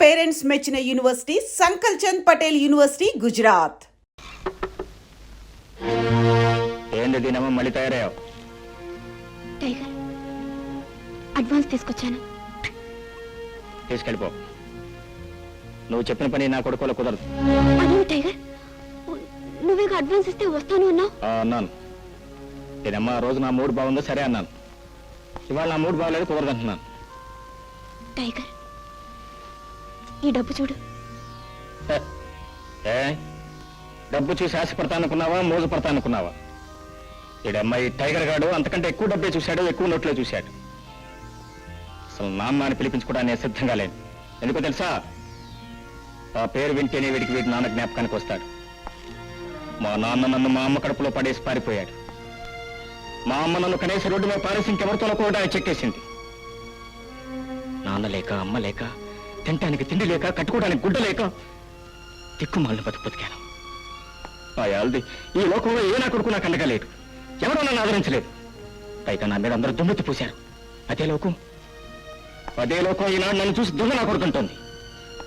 Parents మెచ్చిన university సంకల్ Chand Patel university Gujarat. ఏంది దినమో మళ్ళీ తయారయ్యావు? టైగర్, అడ్వాన్స్ తీసుకొచ్చాను. తీసుకెళ్ళిపో. నువ్వు చెప్పిన పని నా కొడుకోలో కుదరదు. అదే టైగర్, నువ్వే అడ్వాన్స్ ఇస్తే వస్తాను అన్నావు. అన్నాను. నేనమ్మా రోజు నా మూడు బాగుందో సరే అన్నాను. ఇవాళ నా మూడు బాగలేదు, కుదరదు అంటున్నాను. టైగర్, ఈ డబ్బు చూడు. ఏ డబ్బు చూసి ఆశపడతానుకున్నావా, మోజు పడతానుకున్నావా? ఈడమ్మాయి టైగర్ గాడు అంతకంటే ఎక్కువ డబ్బే చూశాడు, ఎక్కువ నోట్లే చూశాడు. అసలు నాన్న అని పిలిపించుకోవడానికి నేను సిద్ధంగా లేను. ఎందుకో తెలుసా? ఆ పేరు వింటేనే వీడి నాన్న జ్ఞాపకానికి వస్తాడు. మా నాన్న నన్ను మా అమ్మ కడుపులో పడేసి పారిపోయాడు. మా అమ్మ నన్ను కనీసం రోడ్డు మీద పారేసి ఇంకెవరితోనో కూడా చెక్కేసింది. నాన్న లేక, అమ్మ లేక, తినటానికి తిండి లేక, కట్టుకోవడానికి గుడ్డ లేక దిక్కుమాలను బతికాను. ఆయాల్ది ఈ లోకంలో ఏ నా కొడుకు నాకు అండగా లేదు. ఎవరో నన్ను ఆదరించలేదు. పైగా నా మీద అందరూ దుమ్మెత్తి పూశారు. అదే లోకం ఈనాడు నన్ను చూసి దొంగ నా కొడుకుంటోంది.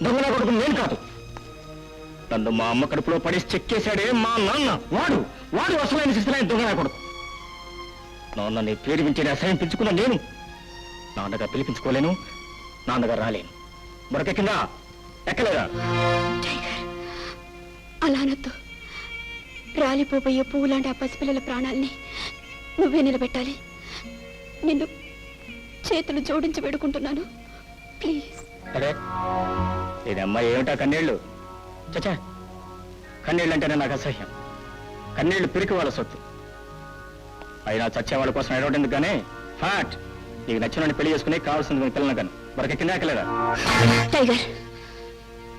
దొంగ నా కొడుకు నేను కాదు. నన్ను మా అమ్మ కడుపులో పడేసి చెక్కేశాడే మా నాన్న. వాడు అసలైన శిశులైన దొంగ నా కొడుకు. నాన్న నీ పేరు వింటేనే అసహ్యం పెంచుకున్నా నేను. నాన్నగా పిలిపించుకోలేను, నాన్నగా రాలేను. బొరకెక్కిందా? ఎక్కలేదా? అలా అనొద్దు. రాలిపోబోయే పువ్వు లాంటి ఆ పసిపిల్లల ప్రాణాలని నువ్వే నిలబెట్టాలి. నిన్ను చేతులు జోడించి వేడుకుంటున్నాను, ప్లీజ్. అరే ఇదమ్మా ఏమిటా కన్నీళ్లు? చచ్చా, కన్నీళ్ళు అంటేనే నాకు అసహ్యం. కన్నీళ్లు పిరికి వాళ్ళ సొత్తు. అయినా చచ్చేవాళ్ళ కోసం ఎడవటెందుకు కానీ ఫ్యాట్ నీకు నచ్చిన పెళ్లి చేసుకుని కావాల్సింది పిల్లలు కానీ బొరకెక్కిందా ఎక్కలేదా? టైగర్,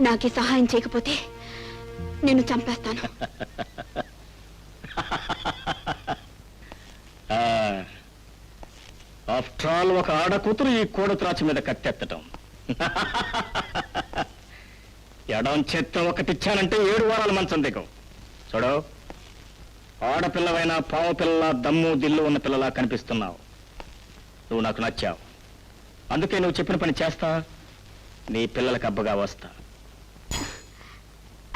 నాకు సహాయం చేయకపోతే నిన్ను చంపేస్తాను. ఆఫ్టర్ ఆల్ ఒక ఆడ కూతురు ఈ కోడ త్రాచు మీద కత్తెత్తటం. ఎడం చెత్త ఒకటిచ్చానంటే 7 వారాల మంచం దిగం. చూడు, ఆడపిల్లవైనా పావు పిల్ల దమ్ము దిల్లు ఉన్న పిల్లలా కనిపిస్తున్నావు. నువ్వు నాకు నచ్చావు. అందుకే నువ్వు చెప్పిన పని చేస్తా, నీ పిల్లలకు అబ్బగా వస్తా.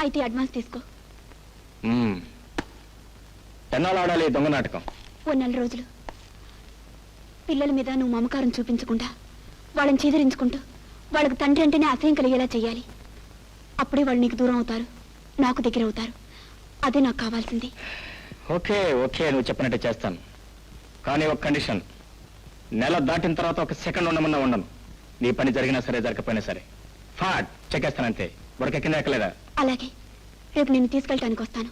అయితే అడ్వాన్స్ తీసుకో. ఎన్నాళ్ళు ఆడాలి దొంగ నాటకం? ఓ 4 రోజులు. పిల్లల మీద నువ్వు మమకారం చూపించకుండా, వాళ్ళని చీదరించుకుంటూ, వాళ్ళకు తండ్రి అంటేనే అసహ్యం కలిగేలా చెయ్యాలి. అప్పుడే వాళ్ళు నీకు దూరం అవుతారు, నాకు దగ్గర అవుతారు. అదే నాకు కావాల్సింది. ఓకే నువ్వు చెప్పినట్టే చేస్తాను. కానీ ఒక కండిషన్. నెల దాటిన తర్వాత ఒక సెకండ్ ఉండమన్నా ఉండను. నీ పని జరిగినా సరే, జరగకపోయినా సరే ఫాట్ చెక్కేస్తానంతే. బొరకెక్కిందా ఎక్కలేదా? అలాగే, రేపు నేను తీసుకెళ్ళటానికి వస్తాను.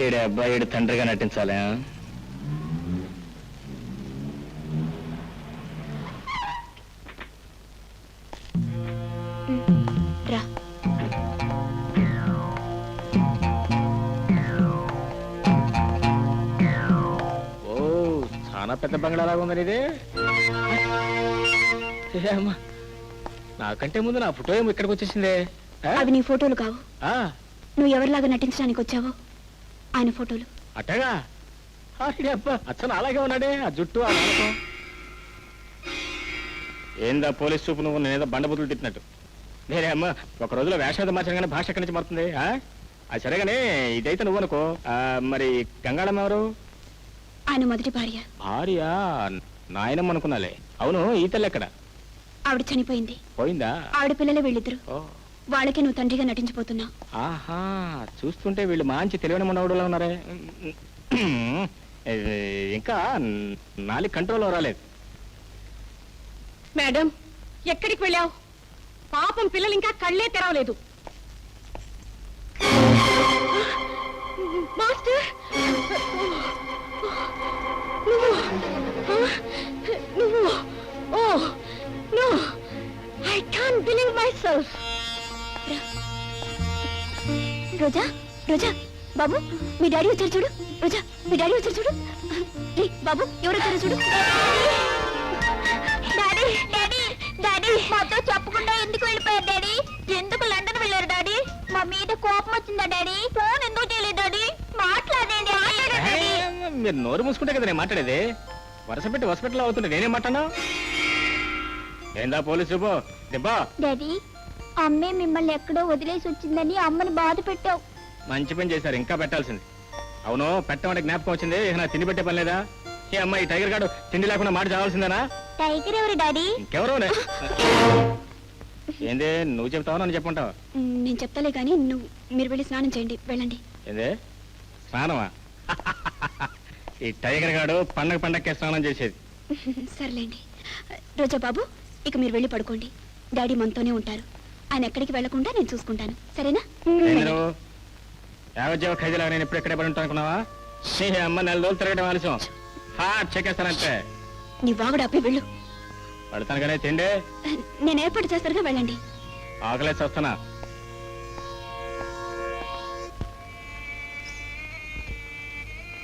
ఈడే అబ్బాయి ఈడు తండ్రిగా నటించాలా? రా. ఓ చాలా పెద్ద బంగ్లాలాగా ఉందని ఇది. అమ్మా, నాకంటే ముందు నా ఫోటో ఏమో ఇక్కడికి వచ్చేసిందే. అవి నీ ఫోటోలు కావు. నువ్వు ఎవరిలాగా నటించడానికి వచ్చావో ఆయన ఫోటోలు. అట్టగా అచ్చను అలాగే ఉన్నాడే, ఆ జుట్టు ఆ నాటకం. ఏందా పోలీస్ చూపు నువ్వు? నేనేదో బండబుద్ధులు తిట్టినట్టు. నేనే అమ్మా ఒక రోజులో వేషాది మార్చాను కానీ భాష ఎక్కడి నుంచి మారుతుంది? అది సరేగానే ఇదైతే నువ్వు అనుకో. మరి గంగాళమ్మ ఎవరు? ఆయన మొదటి భార్య. భార్య? నాయనమ్మ అనుకున్నాలే. అవును, ఈ తల్లి ఎక్కడ? ఆవిడ చనిపోయింది. పోయిందా? ఆవిడ పిల్లలే వీళ్ళిద్దరు. వాళ్ళకి నువ్వు తండ్రిగా నటించిపోతున్నావు. ఆహా, చూస్తుంటే వీళ్ళు మంచి తెలివైన మనవడులా ఉన్నారే. ఇంకా నాలి కంట్రోల్ రాలేదు. మేడం, ఎక్కడికి వెళ్ళావు? పాపం పిల్లలు ఇంకా కళ్ళే తెరవలేదు. మాస్టర్, నువ్వు oh no, I can't believe myself. Roja, Roja, బాబు మీ డాడీ వచ్చారు చూడు. రోజా, మీ డాడీ వచ్చారు చూడు. బాబు ఎవరు వచ్చారు చూడు. డాడీ, డాడీ, డాడీ మాతో చెప్పకుండా ఎందుకు వెళ్ళిపోయారు డాడీ? ఎందుకు లండన్ వెళ్ళారు డాడీ? మా మీద కోపం వచ్చిందా డాడీ? ఫోన్ ఎందుకు చేయలేదు డాడీ? మాట్లాడండి. మీరు నోరు మూసుకుంటే కదా నేను మాట్లాడేది. వరుస పెట్టి హాస్పిటల్ అవుతుంటే నేనేం మాట్లాడా? ఏందా పోలీసు దిబ్బా? డాడీ అమ్మే మిమ్మల్ని ఎక్కడో వదిలేసి వచ్చిందని అమ్మని బాధ పెట్టావు. మంచి పని చేశారు, ఇంకా పెట్టాల్సింది. అవును, పెట్టమంటే జ్ఞాపకం వచ్చింది. ఇక నా తిండి పెట్టే పని లేదా? ఈ అమ్మాయి టైగర్ గాడు తిండి లేకుండా మాట చావాల్సిందేనా? టైగర్ ఎవరు డాడీ? ఇంకెవరో ఏంది, నువ్వు చెప్తావా నన్ను చెప్పంటావా? నేను చెప్తాలే కానీ మీరు వెళ్ళి స్నానం చేయండి, వెళ్ళండి. ఏందే స్నానమా? ఈ టైగర్ గాడు పండగకే స్నానం చేసేది. సర్లేండి. రోజా బాబు, ఇక మీరు వెళ్ళి పడుకోండి. డాడీ మనతోనే ఉంటారు. ఆయన ఎక్కడికి వెళ్లకుండా నేను చూసుకుంటాను, సరేనా? యావజ్జీవ ఖైదీలాగా నేను ఇప్పుడు ఎక్కడే పడి ఉంటాను అనుకున్నావా? అమ్మ 4 రోజులు తిరగడం ఆలస్యం, హార్ట్ చెక్కేస్తానంటే. నీ వాగుడు ఆపి వెళ్ళు. పడతాను కానీ తిండి నేను ఏర్పాటు చేస్తారుగా, వెళ్ళండి. ఆకలేసి వస్తానా?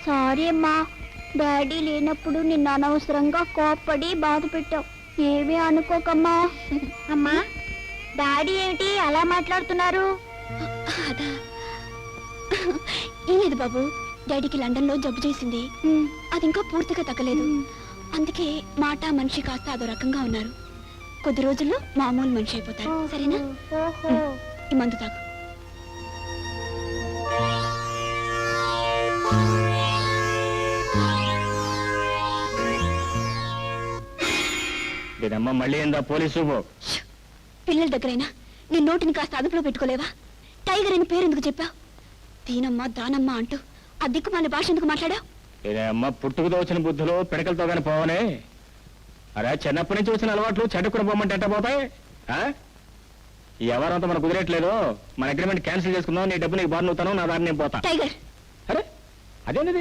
సారీ అమ్మా, డాడీ లేనప్పుడు నిన్ను అనవసరంగా కోప్పడి బాధ పెట్టావు. ఏమీ అనుకోకమ్మా. అమ్మా, డాడీ ఏమిటి అలా మాట్లాడుతున్నారు? అదా ఏం లేదు బాబు, డాడీకి లండన్ లో జబ్బు చేసింది. అది ఇంకా పూర్తిగా తగ్గలేదు. అందుకే మాట మనిషి కాస్త అదో రకంగా ఉన్నారు. కొద్ది రోజుల్లో మామూలు మనిషి అయిపోతారు, సరేనా? ఈ మందు తాగు. దీనమ్మ మళ్ళీ ఏందా పోలీసు? పిల్లల దగ్గరైనా నీ నోటిని కాస్త అదుపులో పెట్టుకోలేవా? టైగర్ అని పేరెందుకు చెప్పావు? దీనమ్మ దానమ్మ అంటూ ఆ దిక్కుమాల భాష ఎందుకు మాట్లాడావు? అమ్మ పుట్టుకతో వచ్చిన బుద్ధులు పిడకలతో కానీ పోవనే. అరే, చిన్నప్పటి నుంచి వచ్చిన అలవాట్లు చెడ్డకుని పోమంటే ఎట్ట పోతాయి? ఎవరంతా మనకు కుదిరేట్లేదు. మన అగ్రిమెంట్ క్యాన్సిల్ చేసుకుందాం. నీ డబ్బు నీకు బాధ నవ్వుతాను, నా దారి నేను పోతా. టైగర్, అరే అదేంటి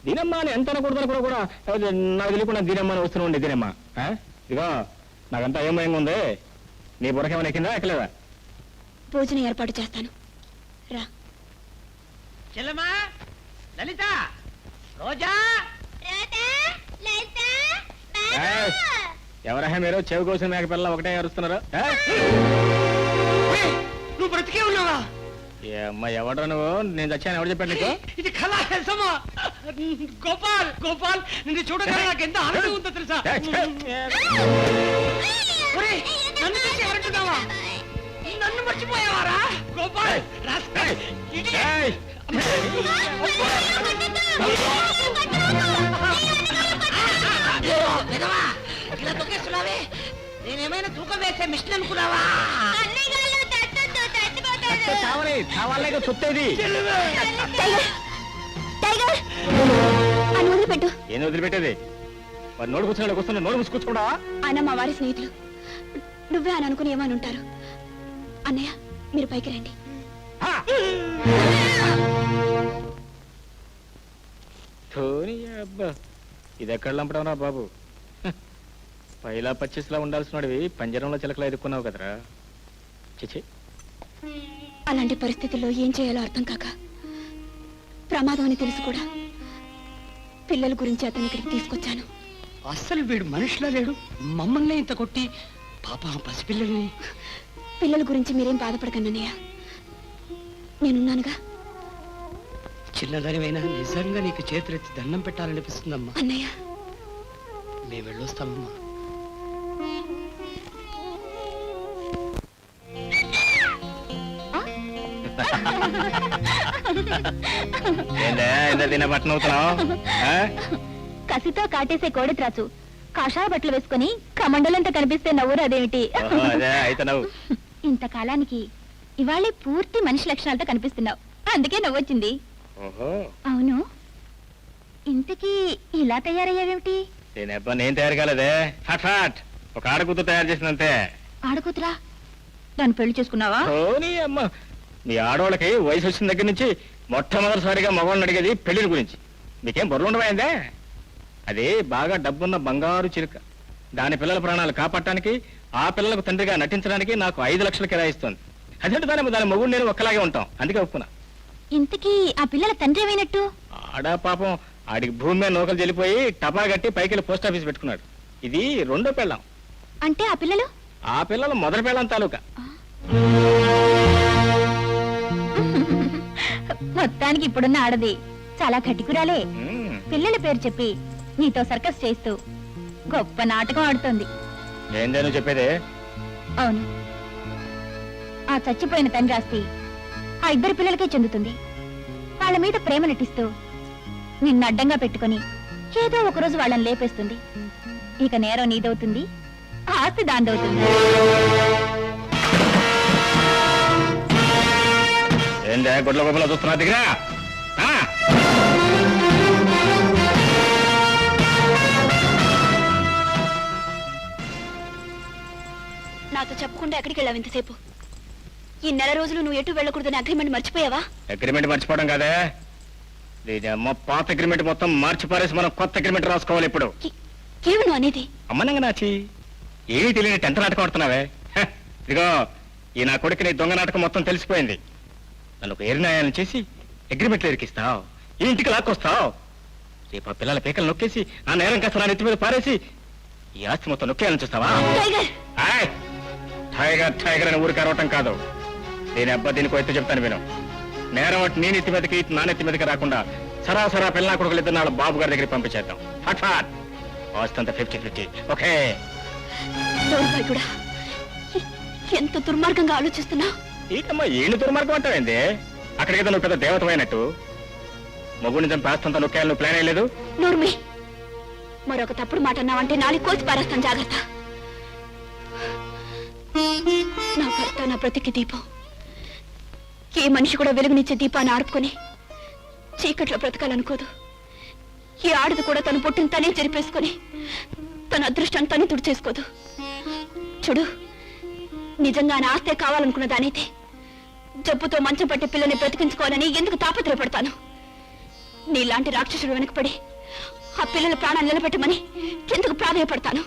దీనమ్మ అని ఎంత అనకూడదు కూడా నాకు తెలియకుండా దీనమ్మ అని వస్తూనే ఉండే దీనమ్మ. ఇదిగో నాకంతా అయోమయంగా ఉంది. నీ బుర్రకేమైనా ఎక్కిందా ఎక్కలేదా? భోజనం ఏర్పాటు చేస్తాను, రా. చెల్లమా, లలిత, రోజా, ఎవరా మీరు? చెవి కోసిన మేక పిల్లలు ఒకటే అరుస్తున్నారు. నువ్వు బ్రతికే ఉన్నావా? అమ్మ ఎవడో నువ్వు? నేను చచ్చాను, ఎవరు చెప్పాడు నీకు? ఇది కళా హెల్సమా? గోపాల్, గోపాల్, నిన్ను చూడగానే నాకు ఎంత ఆనందం ఉందో తెలుసా? ఒరేయ్, నన్ను చూసి ఎవరంటున్నావా? నన్ను మర్చిపోయావారా గోపాల్? ఇలా తొక్కేస్తున్నావే, నేనేమైనా తూకం వేసే మిషన్ అనుకున్నావా? వదిలిపెట్టు. ఏం వదిలిపెట్టేది? వాడు నోడు కూర్చున్నాడు, కూర్చున్నా నోడు మూసుకూర్చుకోడా? ఆయన మా వారి స్నేహితులు. నువ్వే అని అనుకుని ఏమని ఉంటారు. అన్నయ్య, మీరు పైకి రండి. ఇది ఎక్కడ లంపడవునా బాబు? పైలా పచ్చిస్లా ఉండాల్సినవి పంజరంలో చిలకలా ఎదుర్కొన్నావు కదరా. చిచి, అలాంటి పరిస్థితుల్లో ఏం చేయాలో అర్థం కాక, ప్రమాదం అని తెలుసు కూడా పిల్లల గురించి అతని ఇక్కడికి తీసుకొచ్చాను. అస్సలు వీడు మనిషిలా లేడు. మమ్మల్ని ఇంత కొట్టి పాప పసిపిల్లల్ని. పిల్లల గురించి మీరేం బాధపడకండి అన్నయ్య, నేనున్నానుగా. చిన్నదానివైనా నిజంగా నీకు చేతులెత్తి దండం పెట్టాలనిపిస్తుందమ్మా. అన్నయ్య, మేము వెళ్ళొస్తామమ్మా. బట్టన్ అవుతున్నావు? కసితో కాటేసే కోడి త్రాచు కాషాయ బట్టలు వేసుకుని కమండలంతా కనిపిస్తే నవ్వురు అదేమిటి? ఇంతకాలానికి ఇవాళే పూర్తి మనిషి లక్షణాలతో కనిపిస్తున్నావు, అందుకే నవ్వొచ్చింది. అవును, ఇంతకీ ఇలా తయారయ్యావేమిటి? నేను తయారు కాలేదే, హఠాట్ ఒక ఆడకూతురు తయారు చేసినంతే. ఆడకూతురా? దాన్ని పెళ్లి చేసుకున్నావా? అమ్మ, మీ ఆడవాళ్ళకి వయసు వచ్చిన దగ్గర నుంచి మొట్టమొదటిసారిగా మగవాళ్ళని అడిగేది పెళ్లిని గురించి. మీకేం బొర్రలు ఉండవైందే? అది బాగా డబ్బున్న బంగారు చిలుక. దాని పిల్లల ప్రాణాలు కాపాడటానికి, ఆ పిల్లలకు తండ్రిగా నటించడానికి నాకు 5 లక్షలు కిరాయిస్తుంది. అదేంటి దాని మొగుడు నేను ఒక్కలాగే ఉంటాం, అందుకే ఒప్పుకున్నా. ఇంతకీ ఆ పిల్లల తండ్రి ఏమైనట్టు? ఆడా పాపం, ఆడికి భూమి మీద నూకలు చెల్లిపోయి టపా కట్టి పైకి పోస్ట్ ఆఫీస్ పెట్టుకున్నాడు. ఇది 2వ పెళ్ళాం. అంటే ఆ పిల్లలు? ఆ పిల్లలు మొదటి పెళ్ళాం తాలూకా. మొత్తానికి ఇప్పుడున్న ఆడది చాలా కటికురాలే. పిల్లల పేరు చెప్పి నీతో సర్కస్ చేస్తూ గొప్ప నాటకం ఆడుతోంది. ఏందే నువ్వు చెప్పేది? అవును, ఆ చచ్చిపోయిన తండ్రి ఆస్తి ఆ ఇద్దరు పిల్లలకే చెందుతుంది. వాళ్ళ మీద ప్రేమ నటిస్తూ నిన్ను అడ్డంగా పెట్టుకొని ఏదో ఒకరోజు వాళ్ళని లేపేస్తుంది. ఇక నేరం నీదవుతుంది, ఆ ఆస్తి దాందవుతుంది. ఏందే గుడ్ల గొప్పలో చూస్తున్నా దిగిరా? నాతో చెప్పకుండా ఎక్కడికి వెళ్ళావు ఇంతసేపు? ఈ నెల రోజులు నువ్వు ఎటు వెళ్ళకూడదని అగ్రిమెంట్ మర్చిపోయావా? అగ్రిమెంట్ మర్చిపోవడం కాదే, దీని అమ్మ పాత అగ్రిమెంట్ మొత్తం మార్చి పారేసి మనం కొత్త అగ్రిమెంట్ రాసుకోవాలి ఇప్పుడు. ఏమి నువ్వు అనేది? అమ్మనంగా నాచి ఏమీ తెలియని టెంత నాటకం ఆడుతున్నావే. ఇదిగో ఈ నా కొడుకు నీ దొంగ నాటకం మొత్తం తెలిసిపోయింది. నన్ను ఒక ఏరినాయాలను చేసి అగ్రిమెంట్లు ఎరికిస్తావు, ఈ ఇంటికి లాక్కొస్తావు. రేపు ఆ పిల్లల పీకలు నొక్కేసి ఆ నేరం కాస్త నా నెత్తి మీద పారేసి ఈ ఆస్తి మొత్తం నొక్కేయాలని చూస్తావా? ఆయ్! టైగర్ టైగర్ అని ఊరికి అరవటం కాదు. దీని అబ్బా దీనికి ఎత్తు చెప్తాను విను. నేరం ఒకటి నీ నెత్తి మీదకి నా నెత్తి మీదకి రాకుండా సరాసరా పిల్లల కొడుకులు ఇద్దరు నాడు బాబు గారి దగ్గరికి పంపించేద్దాం. ఫట్ ఫట్ ఆస్తి అంతా 50-50. ఓకే? కూడా ఎంత దుర్మార్గంగా ఆలోచిస్తున్నా. ఈకమ్మా ఏళ్ళు దుర్మార్గం అంటావేంది? అక్కడికి నువ్వు పెద్ద దేవతమైనట్టు మొగుడిని చంపి ఆస్తంతా నొక్కేయాలని నువ్వు ప్లాన్ అయ్యలేదు. నోర్మి, మరొక తప్పుడు మాట అన్నావంటే నాలుగు కోసి పారేస్తాను, జాగ్రత్త. నా భర్త నా బ్రతికి దీపం. ఏ మనిషి కూడా వెలుగునిచ్చే దీపాన్ని ఆడుకొని చీకట్లో బ్రతకాలనుకోదు. ఈ ఆడది కూడా తను పుట్టిన తనే చెరిపేసుకొని తన అదృష్టాన్ని తను తుడిచేసుకోదు. చూడు, నిజంగా నా ఆస్తే కావాలనుకున్న దానైతే జబ్బుతో మంచం పట్టి పిల్లని బ్రతికించుకోవాలని ఎందుకు తాపత్రయపడతాను? నీలాంటి రాక్షసుడు వెనకపడి ఆ పిల్లల ప్రాణాలు నిలబెట్టమని ఎందుకు ప్రాధాయపడతాను?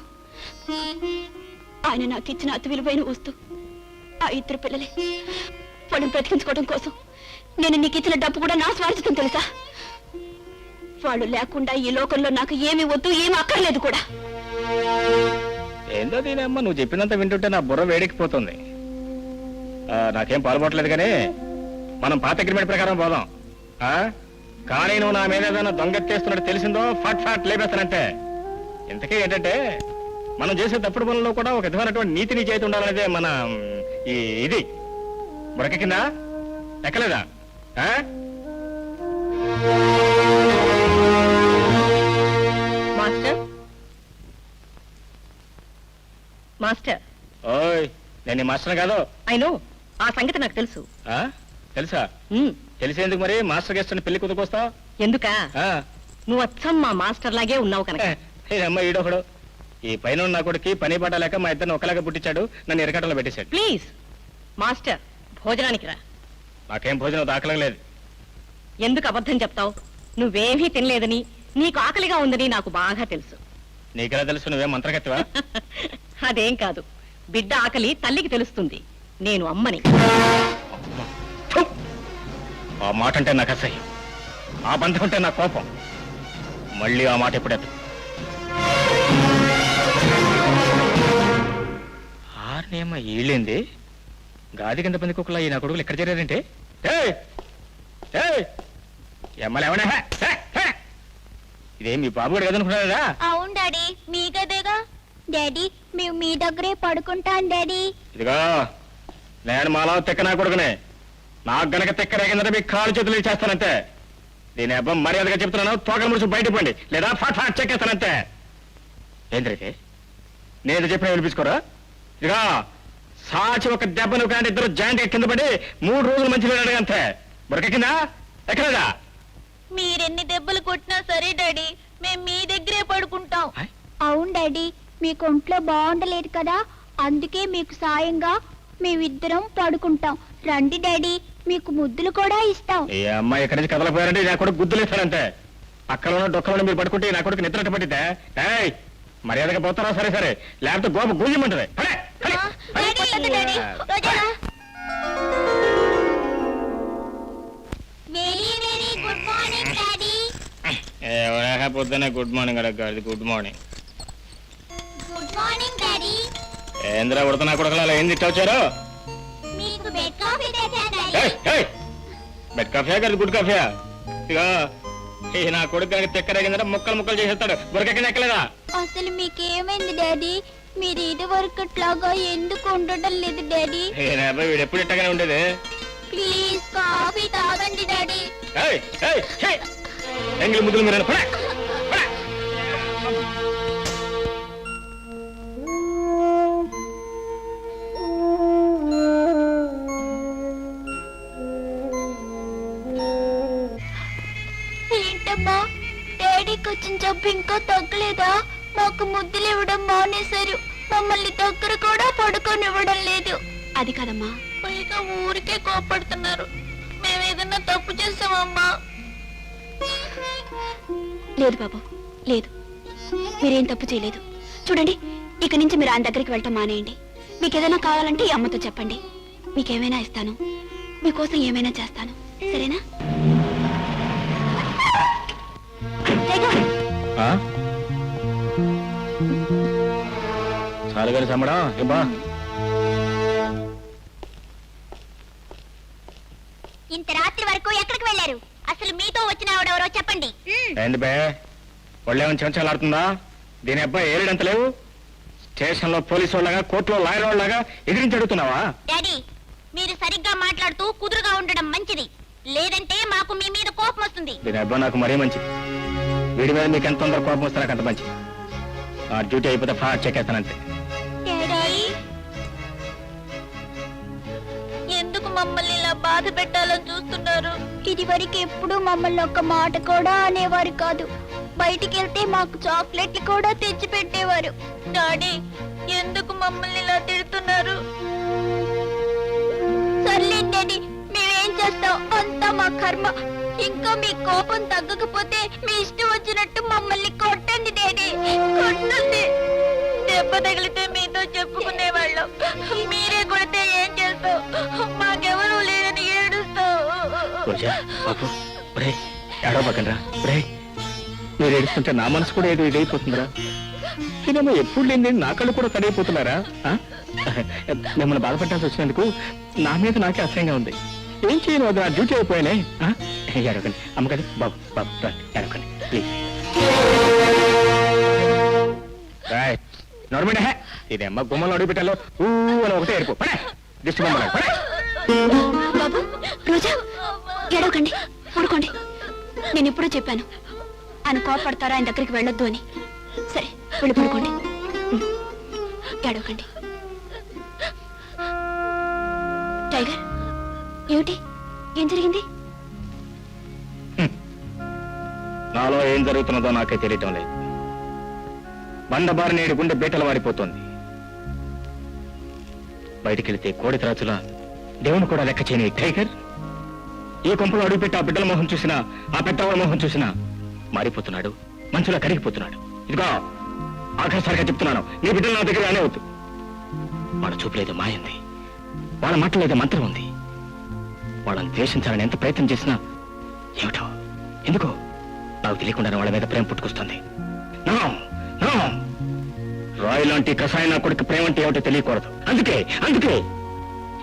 ఆయన నాకు ఇచ్చిన అతి విలువైన వస్తూ ఆ ఇద్దరు పిల్లలే. వాళ్ళని బ్రతికించుకోవడం కోసం నేను నీకు ఇచ్చిన డబ్బు కూడా నా స్వార్థం తెలుసా? వాళ్ళు లేకుండా ఈ లోకంలో నాకు ఏమీ వద్దు, ఏమీ అక్కర్లేదు కూడా. ఏందో దీనమ్మ నువ్వు చెప్పినంత వింటుంటే నా బుర్ర వేడెక్కిపోతుంది. నాకేం పాల్పడలేదు కానీ మనం పాత అగ్రిమెంట్ ప్రకారం పోదాం. కానీ నువ్వు నా మీద ఏదైనా దొంగెత్తేస్తున్నట్టు తెలిసిందో ఫట్ ఫట్ లేపేస్తానంటే. ఇంతకీ ఏంటంటే మనం చేసే తప్పుడు పనుల్లో కూడా ఒక విధమైనటువంటి నీతి నీ చేతి ఉండాలనేదే మన ఇది బురక కింద ఎక్కలేదా? మాస్టర్ మాస్టర్ ఓయ్, నేను మాస్టర్ కాదు. అయినో ఆ సంగతి నాకు తెలుసు. తెలుసా? తెలిసేందుకు మరి మాస్టర్ గెస్ట్ పెళ్లి కుదుకొస్తా ఎందుకా? నువ్వు అచ్చం మా మాస్టర్ లాగే ఉన్నావు కనుక. అమ్మ ఈడొకడు ఈ పైన నా కొడుకు పని పాట లేక మా ఇద్దరిని ఒకలాగా పుట్టించాడు, నన్ను ఎరకటంలో పెట్టేశాడు. ప్లీజ్ మాస్టర్, భోజనానికి రా. నాకేం భోజనం దాఖలేదు. ఎందుకు అబద్ధం చెప్తావు? నువ్వేమీ తినలేదని, నీకు ఆకలిగా ఉందని నాకు బాగా తెలుసు. నీకెలా తెలుసు? నువ్వేం మంత్రగతివా? అదేం కాదు, బిడ్డ ఆకలి తల్లికి తెలుస్తుంది. నేను అమ్మని. ఆ మాట అంటే నాకు అసహ్యం, ఆ బంధం అంటే నా కోపం. మళ్ళీ ఆ మాట ఎప్పుడెత్తు. ఆర్నేమ ఈళ్ళింది గాది కింద పంది కుక్కలా ఈ నా కొడుకులు ఎక్కడ చేరారంటే? ఎమ్మలేమనే ఇదేం మీ బాబు కూడా కదనుకున్నారా? అవును డాడీ, మీ గదేగా. డాడీ, మేము మీ దగ్గరే పడుకుంటాం డాడీ. ఇదిగో నేను మాలో తెక్క నా కొడుకునే. నాకు గనక తెక్క రేగిందంటే మీ కాలు చేతులు చేస్తానంతే. దీని అబ్బం మర్యాదగా చెప్తున్నాను, తోకలు ముడుచు బయట పండి లేదా ఫాట్ ఫాట్ చెక్కేస్తానంతే. ఏంద్రైతే నేను చెప్పిన వినిపించుకోరా? ఇదిగా సాచి ఒక దెబ్బను కానీ ఇద్దరు జాయింట్ కింద పడి 3 రోజులు మంచి అడగంతే. బురక కింద ఎక్కలేదా? మీరెన్ని దెబ్బలు కొట్టినా సరే డాడీ, మేము మీ దగ్గరే పడుకుంటాం. అవును డాడీ, మీకు ఒంట్లో బాగుండలేదు కదా, అందుకే మీకు సాయంగా మేమిద్దరం పడుకుంటాం. రండి డాడీ, మీకు ముద్దులు కూడా ఇస్తాం. ఈ అమ్మాయి ఎక్కడి నుంచి కదలపోయారంటే నా కొడుకు గుద్దులు ఇస్తానంతే. పక్కన డొక్కలో మీరు పడుకుంటే నా కొడుకు నిద్రట పట్టిద్దా? మర్యాదగా పోతారా? సరే సరే, లేకపోతే గోప గుయ్యమంటది. పొద్దున్న గుడ్ మార్నింగ్ అడగదు. Good morning. Good morning daddy. ఏంద్రా ఉడతనా కొడుకులా ఏం తిట్టొచ్చారు? మీకు బెడ్ కాఫీ తెచ్చా డాడీ. బెడ్ కాఫీయా కాదు గుడ్ కాఫీయా? ఇక ఈ నా కొడుకు కనుక తిక్కరగిందంటే ముక్కలు ముక్కలు చేసేస్తాడు. బురకెక్కన ఎక్కలేదా? అసలు మీకేమైంది డాడీ? మీరు ఇది వరకట్లాగా ఎందుకు ఉండడం లేదు డాడీ? వీడు ఎప్పుడు ఇట్టగానే ఉండేది. ప్లీజ్ కాఫీ తాగండి డాడీ. ఎంగిలి ముద్దులు మీరు ఏంటమ్మా డాడీకి వచ్చిన జబ్బు ఇంకా తగ్గలేదా? మాకు ముద్దులు ఇవ్వడం మానేశారు, మమ్మల్ని దగ్గర కూడా పడుకోనివ్వడం లేదు. అది కాదమ్మా, పైగా ఊరికే కోపడుతున్నారు. మేమేదన్నా తప్పు చేసామమ్మా? లేదు బాబు, లేదు, మీరేం తప్పు చేయలేదు. చూడండి, ఇక నుంచి మీరు ఆయన దగ్గరికి వెళ్ళటం మానేయండి. మీకు ఏదైనా కావాలంటే ఈ అమ్మతో చెప్పండి, మీకేమైనా ఇస్తాను, మీకోసం ఏమైనా చేస్తాను, సరేనా? చాలు గారి సమ్మడా ఇబ్బా. ఇంత రాత్రి వరకు ఎక్కడికి వెళ్ళారు? అసలు మీతో వచ్చిన ఆవిడెవరో చెప్పండి. ఏంది బే, ఒళ్ళేమని చెంచాలాడుతుందా? దీని అబ్బాయి ఏరిడంత లేవు. స్టేషన్ లో పోలీసు వాళ్ళగా, కోర్టులో లాయర్ వాళ్ళగా ఎదిరించి అడుగుతున్నావా? డాడీ, మీరు సరిగ్గా మాట్లాడుతూ కుదురుగా ఉండడం మంచిది, లేదంటే మాకు మీ మీద కోపం వస్తుంది. దీని అబ్బాయి నాకు మరీ మంచిది. వీడి మీద మీకు ఎంత తొందర కోపం వస్తే నాకు అంత మంచిది. ఆ డ్యూటీ అయిపోతే ఫాస్ట్ చెక్కేస్తానంతే. ఎందుకు మమ్మల్ని ఇలా బాధ పెట్టాలని చూస్తున్నారు? ఇది వరకు ఎప్పుడు మమ్మల్ని ఒక్క మాట కూడా అనేవారు కాదు. బయటికి వెళ్తే మాకు చాక్లెట్లు కూడా తెచ్చి పెట్టేవారు. డాడీ, ఎందుకు మమ్మల్ని ఇలా తిడుతున్నారు? సర్లేండి డాడీ, మేమేం చేస్తాం, అంతా మా కర్మ. ఇంకా మీ కోపం తగ్గకపోతే మీ ఇష్టం వచ్చినట్టు మమ్మల్ని కొట్టండి డాడీ, కొట్టండి. దెబ్బ తగిలితే మీతో చెప్పుకునేవాళ్ళం, మీరే కొడితే ఏం చేస్తావు? మాకెవరూ లేరని ఏడుస్తావు. ఏడవకండ్రా. మీరు ఏడుస్తుంటే నా మనసు కూడా ఏదో ఇదైపోతుందిరా. నేనేమో ఎప్పుడు లేని నా కళ్ళు కూడా తడైపోతున్నారా? మిమ్మల్ని బాధపడాల్సి వచ్చినందుకు నా మీద నాకే అసహ్యంగా ఉంది. ఏం చేయను, అది నా డ్యూటీ అయిపోయానే. ఏడవకండి అమ్మకండి, బాబు బాబు ఏడవకండి ప్లీజ్. నోర్మండి, ఇది అమ్మ గుమ్మలో అడుగు పెట్టాలో ఊ అని ఒకటే ఏడుపు. పడే దిష్టి బొమ్మ బాబు, రోజా, ఏడవకండి, పడుకోండి. నేను ఎప్పుడూ చెప్పాను ఆయన కోపడతారా, ఆయన దగ్గరికి వెళ్ళొద్దు అని. సరే, వెళ్ళి పడుకోండి, ఏడవకండి. టైగర్, ఏమిటి, ఏం జరిగింది? నాలో ఏం జరుగుతున్నదో నాకే తెలియటం లేదు. బండబారి నేడు గుండె బీటలు వారిపోతుంది. బయటికెళితే కోడి త్రాచులా దేవుని కూడా లెక్క చేయని టైగర్ ఈ కొంపలో అడుగుపెట్టి ఆ బిడ్డల మొహం చూసినా, ఆ పెద్దవాళ్ళ మొహం చూసినా మారిపోతున్నాడు, మంచులా కరిగిపోతున్నాడు. ఇదిగో ఆఖరిసారిగా చెప్తున్నాను, నీ బిడ్డలు నా దగ్గర అనేవద్దు. వాళ్ళ చూపులేదు మాయంది, వాళ్ళ మాటలేదు మంత్రం ఉంది. వాళ్ళని ద్వేషించాలని ఎంత ప్రయత్నం చేసినా ఏమిటో ఎందుకో నాకు తెలియకుండా వాళ్ళ మీద ప్రేమ పుట్టుకొస్తుంది. రాయ్ లాంటి కషాయం నా కొడుకు ప్రేమ అంటే ఏమిటో తెలియకూడదు. అందుకే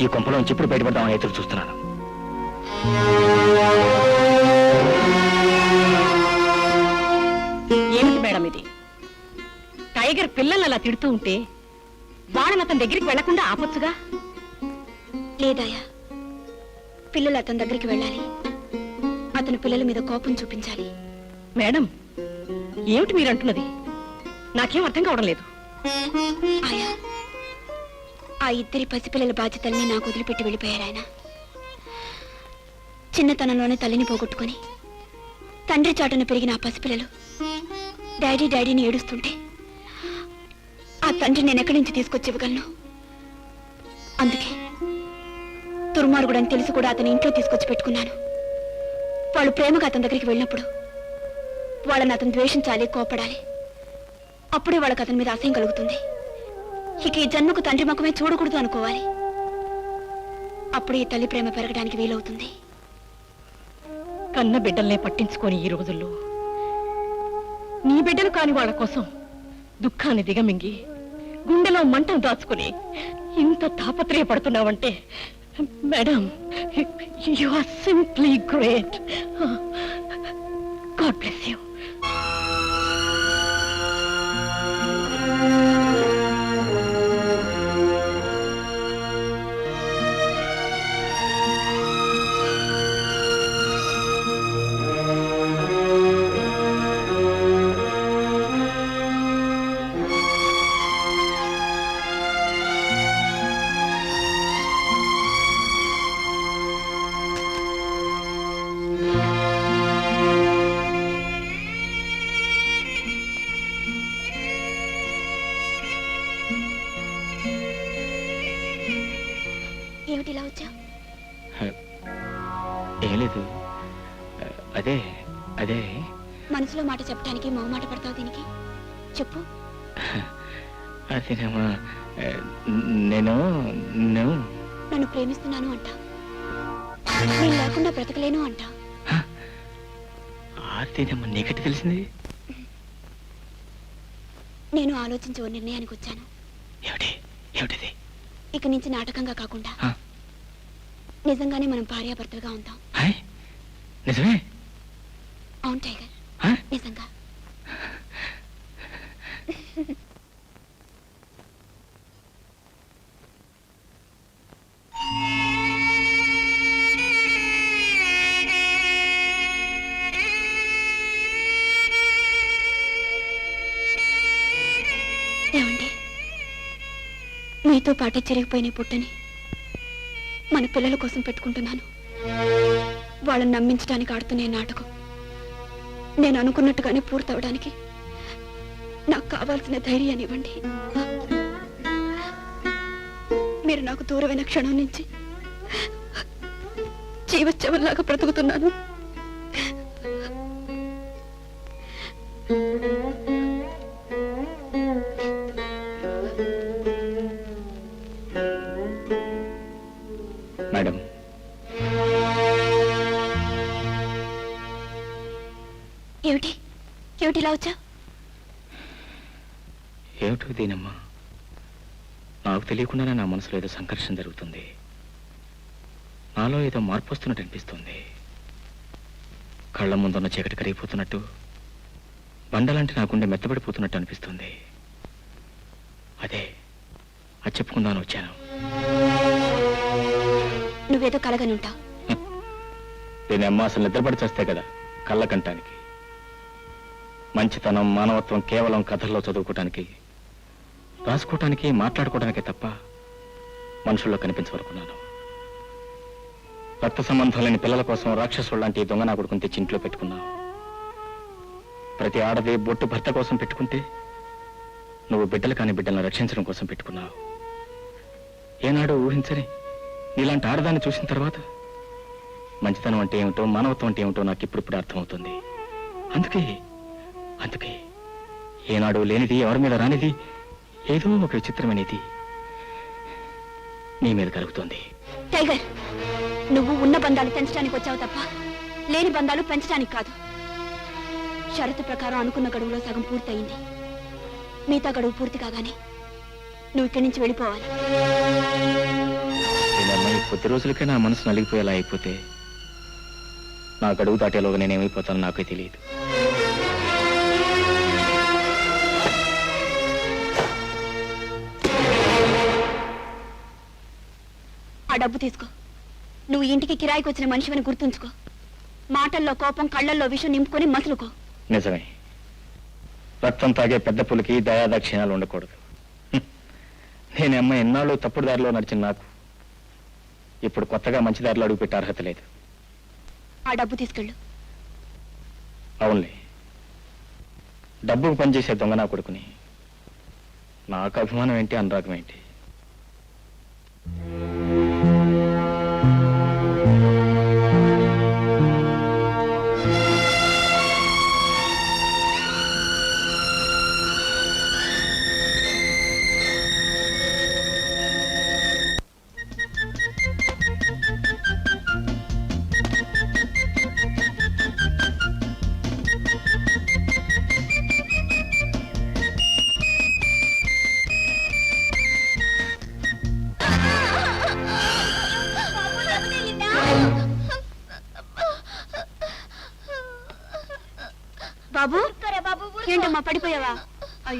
ఈ కొంపలోంచి ఎప్పుడు బయటపడదామని ఎదురు చూస్తున్నాను. ఏమిటి మేడం ఇది? టైగర్ పిల్లల్ని అలా తిడుతూ ఉంటే వాళ్ళని అతని దగ్గరికి వెళ్లకుండా ఆపొచ్చుగా. లేదాయా, పిల్లలు అతని దగ్గరికి వెళ్ళాలి, అతను పిల్లల మీద కోపం చూపించాలి. మేడం, ఏమిటి మీరంటున్నది? నాకేం అర్థం కావడం లేదు. ఆయా, ఆ ఇద్దరి పసిపిల్లల బాధ్యతల్ని నాకు వదిలిపెట్టి వెళ్ళిపోయారు ఆయన. చిన్నతనంలోనే తల్లిని పోగొట్టుకుని తండ్రి చాటున పెరిగిన ఆ పసిపిల్లలు డాడీ డాడీని ఏడుస్తుంటే ఆ తండ్రి నేను ఎక్కడి నుంచి తీసుకొచ్చి ఇవ్వగలను? అందుకే దుర్మార్గుడని తెలిసి కూడా అతని ఇంట్లో తీసుకొచ్చి పెట్టుకున్నాను. వాళ్ళు ప్రేమగా అతని దగ్గరికి వెళ్ళినప్పుడు వాళ్ళని అతను ద్వేషించాలి, కోపడాలి. అప్పుడే వాళ్ళకి అతని మీద అసహ్యం కలుగుతుంది. ఇక ఈ జన్మకు తండ్రి ముఖమే చూడకూడదు అనుకోవాలి. అప్పుడు ఈ తల్లి ప్రేమ పెరగడానికి వీలవుతుంది. కన్న బిడ్డల్నే పట్టించుకొని ఈ రోజుల్లో నీ బిడ్డలు కాని వాళ్ళ కోసం దుఃఖాన్ని దిగమింగి గుండెలో మంటను దాచుకుని ఇంత తాపత్రయపడుతున్నావంటే madam, you are simply great. God bless you. ఏమిటి ఇలా వచ్చా? ఏం లేదు. అదే అదే మనసులో మాట చెప్పడానికి మొహమాట పడతావు దీనికి? చెప్పు. అదేనమ్మా, నేను నేను నన్ను ప్రేమిస్తున్నాను అంటా, నేను లేకుండా బ్రతకలేను అంటా. అదేనమ్మా, నీకట్టి తెలిసింది? నేను ఆలోచించి ఓ నిర్ణయానికి వచ్చాను. ఏమిటి ఏమిటిది? ఇక నుంచి నాటకంగా కాకుండా నిజంగానే మనం భార్యాభర్తలుగా ఉంటాం. నిజమే? అవును టైగర్, నిజంగా. ఏమండి, మీతో పాటే చెరిగిపోయిన పుట్టని మన పిల్లల కోసం పెట్టుకుంటున్నాను. వాళ్ళని నమ్మించడానికి ఆడుతున్న ఈ నాటకం నేను అనుకున్నట్టుగానే పూర్తవడానికి నాకు కావాల్సిన ధైర్యాన్ని ఇవ్వండి. మీరు నాకు దూరమైన క్షణం నుంచి జీవచ్చవల్లాగా బ్రతుకుతున్నాను. మేడం, ఏమిటి ఏమిటి ఇలా వచ్చా? ఏమిటో దీనమ్మా, నాకు తెలియకుండానే నా మనసులో ఏదో సంఘర్షణ జరుగుతుంది. నాలో ఏదో మార్పు వస్తున్నట్టు అనిపిస్తుంది. కళ్ళ ముందున్న చీకటి కరిగిపోతున్నట్టు, బండలాంటి నా గుండె మెత్తబడిపోతున్నట్టు అనిపిస్తుంది. అదే అది చెప్పుకుందాను వచ్చాను. నువ్వేదో కలగని ఉంటావు. దీనమ్మా, అసలు నిద్రపడి చేస్తే కదా కళ్ళ కంటానికి. మంచితనం, మానవత్వం కేవలం కథల్లో చదువుకోవటానికి, రాసుకోవటానికి, మాట్లాడుకోవడానికే తప్ప మనుషుల్లో కనిపించవనుకున్నాను. రక్త సంబంధం లేని పిల్లల కోసం రాక్షసుడు లాంటి దొంగ నా కొడుకుని తెచ్చి ఇంట్లో పెట్టుకున్నావు. ప్రతి ఆడది బొట్టు భర్త కోసం పెట్టుకుంటే, నువ్వు బిడ్డలు కాని బిడ్డలను రక్షించడం కోసం పెట్టుకున్నావు. ఏనాడు ఊహించని నీలాంటి ఆడదాన్ని చూసిన తర్వాత మంచితనం అంటే ఏమిటో, మానవత్వం అంటే ఏమిటో నాకు ఇప్పుడిప్పుడు అర్థమవుతుంది. అందుకే అందుకే ఏనాడు లేనిది, ఎవరి మీద రానిది, ఏదో ఒక విచిత్రమైనది నీ మీద కలుగుతుంది. టైగర్, నువ్వు ఉన్న బంధాలు పెంచడానికి వచ్చావు తప్ప లేని బంధాలు పెంచడానికి కాదు. షరతు ప్రకారం అనుకున్న గడువులో సగం పూర్తయింది. మిగతా గడువు పూర్తి కాగానే నువ్వు ఇక్కడి నుంచి వెళ్ళిపోవాలి. ఈ కొద్ది రోజులకే నా మనసు నలిగిపోయేలా అయిపోతే నా గడువు దాటేలోగా నేనేమైపోతానో నాకే తెలియదు. ఆ డబ్బు తీసుకో. నువ్వు ఇంటికి కిరాయికి వచ్చిన మనిషివని గుర్తుంచుకో. మాటల్లో కోపం, కళ్ళల్లో విషం నింపుకొని మసులుకో. నిజమే, రక్తం తాగే పెద్ద పులికి దయాదాక్షిణాలు ఉండకూడదు. నేను అమ్మ ఎన్నాళ్ళు తప్పుడు దారిలో నడిచిన నాకు ఇప్పుడు కొత్తగా మంచి దారిలో అడుగుపెట్టే అర్హత లేదు. ఆ డబ్బు తీసుకెళ్ళు. అవునులే, డబ్బుకు పనిచేసే దొంగ నా కొడుకుని నాకు అభిమానం ఏంటి, అనురాగం ఏంటి?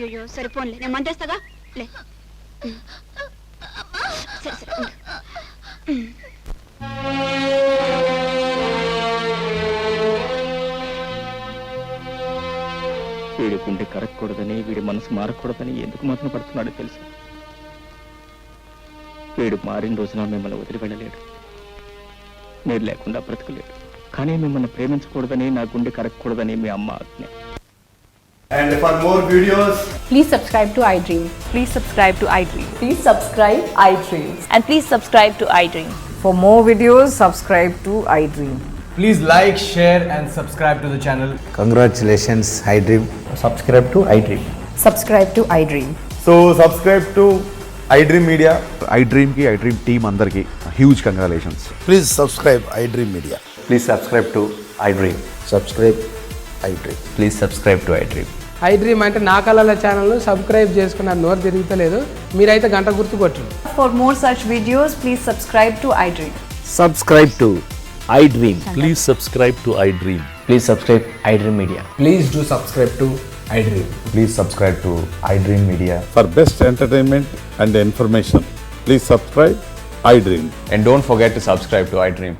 అయ్యో సరే పోన్లే నేను మందేస్తాగా లే సరే సరే ఉండు. వీడి గుండె కరగకూడదని వీడి మనసు మారకూడదని ఎందుకు మాత్రం పడుతున్నాడో తెలుసు. వీడు మారిన రోజున మిమ్మల్ని వదిలి వెళ్ళలేడు, మీరు లేకుండా బ్రతకలేడు. కానీ మిమ్మల్ని ప్రేమించకూడదని, నా గుండె కరగకూడదని మీ అమ్మ ఆజ్ఞ. And for more videos, Please subscribe to iDream. Please subscribe to iDream. Please subscribe iDream. And please subscribe to iDream. For more videos, subscribe to iDream. please like, share and subscribe to the channel. Congratulations, iDream. Subscribe to iDream. Subscribe to iDream. So subscribe to iDream Media. iDream ki iDream team andarki huge congratulations. Please subscribe iDream Media. Please subscribe to iDream. Subscribe iDream. Please subscribe to iDream. iDream అంటే నా కళల channel subscribe చేసుకున్న నోరు తిరుగుతలేదు, మీరైతే గంట గుర్తు కొట్టండి. For more such videos, please subscribe to iDream. Subscribe to iDream. Please subscribe to iDream. Please subscribe iDream Media. Please do subscribe to iDream. Please subscribe to iDream Media. For best entertainment and information, please subscribe iDream. And don't forget to subscribe to iDream.